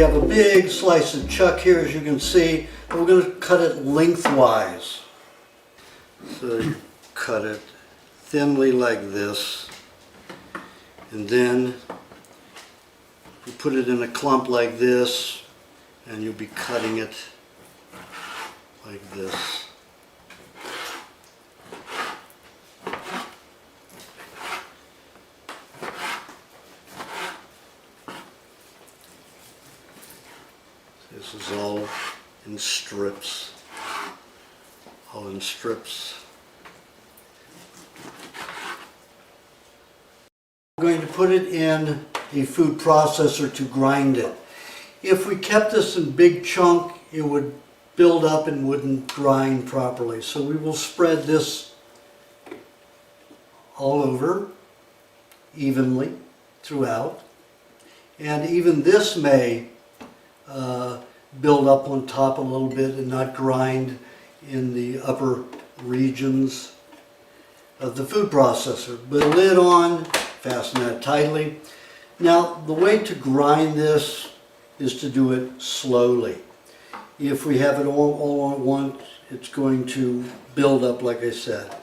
have a big slice of chuck here, as you can see. We're going to cut it lengthwise. So you cut it thinly like this, and then you put it in a clump like this, and you'll be cutting it like this. This is all in strips, all in strips. I'm going to put it in a food processor to grind it. If we kept this in big chunk, it would build up and wouldn't grind properly. So we will spread this all over evenly throughout. And even this may build up on top a little bit and not grind in the upper regions of the food processor. Put a lid on, fasten that tightly. Now the way to grind this is to do it slowly. If we have it all at once, it's going to build up, like I said,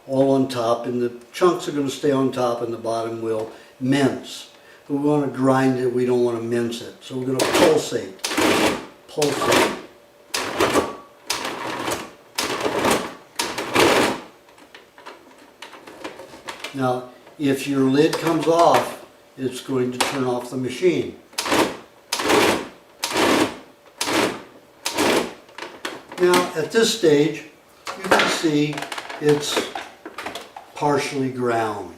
all on top, and the chunks are going to stay on top and the bottom will mince. But we want to grind it, we don't want to mince it. So we're going to pulsate. Pulsate. Now, if your lid comes off, it's going to turn off the machine. Now, at this stage, you can see it's partially ground.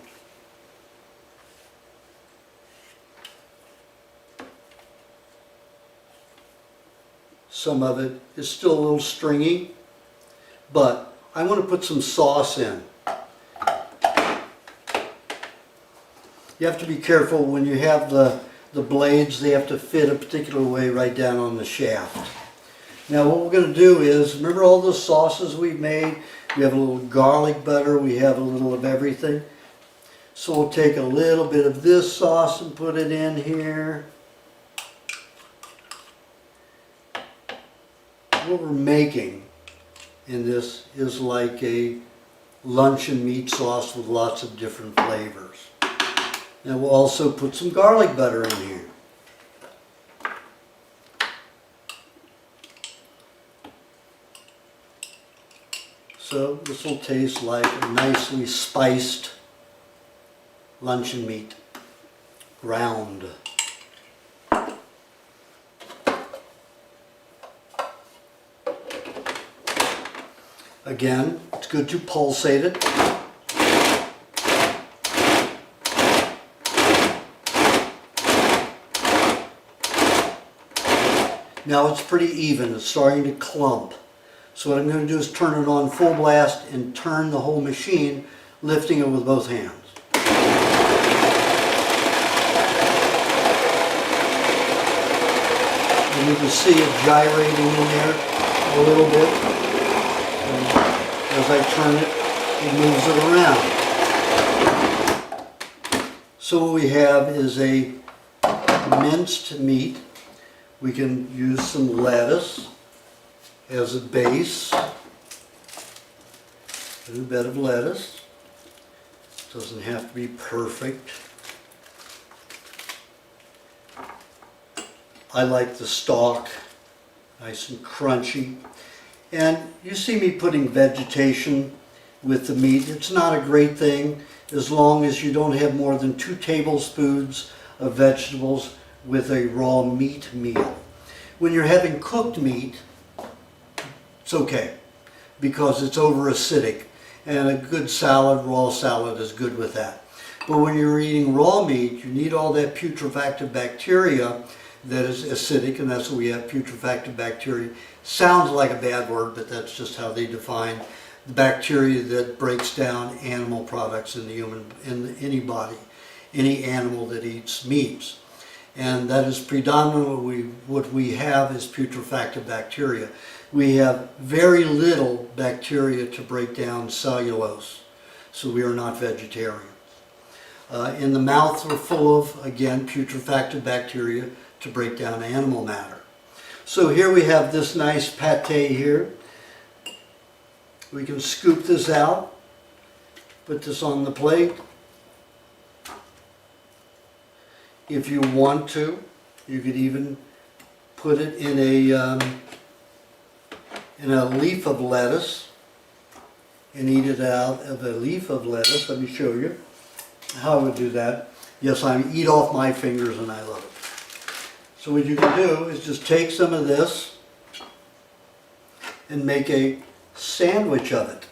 Some of it is still a little stringy, but I want to put some sauce in. You have to be careful when you have the blades, they have to fit a particular way right down on the shaft. Now what we're going to do is, remember all those sauces we made? We have a little garlic butter, we have a little of everything. So we'll take a little bit of this sauce and put it in here. What we're making in this is like a luncheon meat sauce with lots of different flavors. Now we'll also put some garlic butter in here. So this will taste like a nicely spiced luncheon meat, ground. Again, it's good to pulsate it. Now it's pretty even, it's starting to clump. So what I'm going to do is turn it on full blast and turn the whole machine, lifting it with both hands. And you can see it gyrating in there a little bit. And as I turn it, it moves it around. So what we have is a minced meat. We can use some lettuce as a base. A little bit of lettuce. Doesn't have to be perfect. I like the stalk, nice and crunchy. And you see me putting vegetation with the meat. It's not a great thing as long as you don't have more than 2 tablespoons of vegetables with a raw meat meal. When you're having cooked meat, it's okay because it's over acidic, and a good salad, raw salad, is good with that. But when you're eating raw meat, you need all that putrefactive bacteria that is acidic, and that's what we have, putrefactive bacteria. Sounds like a bad word, but that's just how they define the bacteria that breaks down animal products in the in any body, any animal that eats meats. And that is predominantly what we have is putrefactive bacteria. We have very little bacteria to break down cellulose, so we are not vegetarians. In the mouth, we're full of, again, putrefactive bacteria to break down animal matter. So here we have this nice pate here. We can scoop this out, put this on the plate. If you want to, you could even put it in a leaf of lettuce and eat it out of a leaf of lettuce. Let me show you how I would do that. Yes, I eat off my fingers and I love it. So what you can do is just take some of this and make a sandwich of it.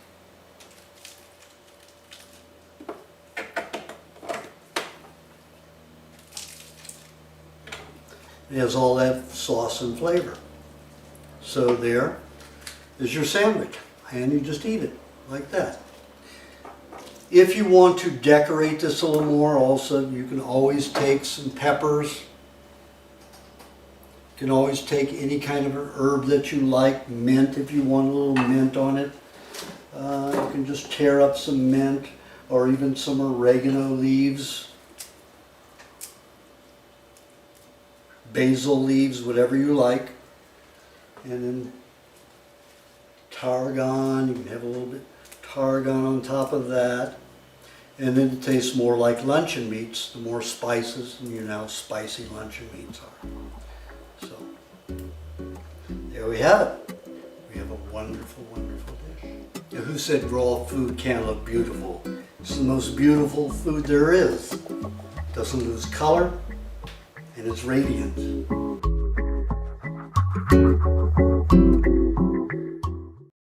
It has all that sauce and flavor. So there is your sandwich, and you just eat it like that. If you want to decorate this a little more, also you can always take some peppers. You can always take any kind of an herb that you like, mint if you want a little mint on it. You can just tear up some mint or even some oregano leaves, basil leaves, whatever you like. And then tarragon, you can have a little bit of tarragon on top of that. And then it tastes more like luncheon meats, the more spices, and you know how spicy luncheon meats are. So, there we have it. We have a wonderful, wonderful dish. Now, who said raw food can't look beautiful? It's the most beautiful food there is. It doesn't lose color, and it's radiant.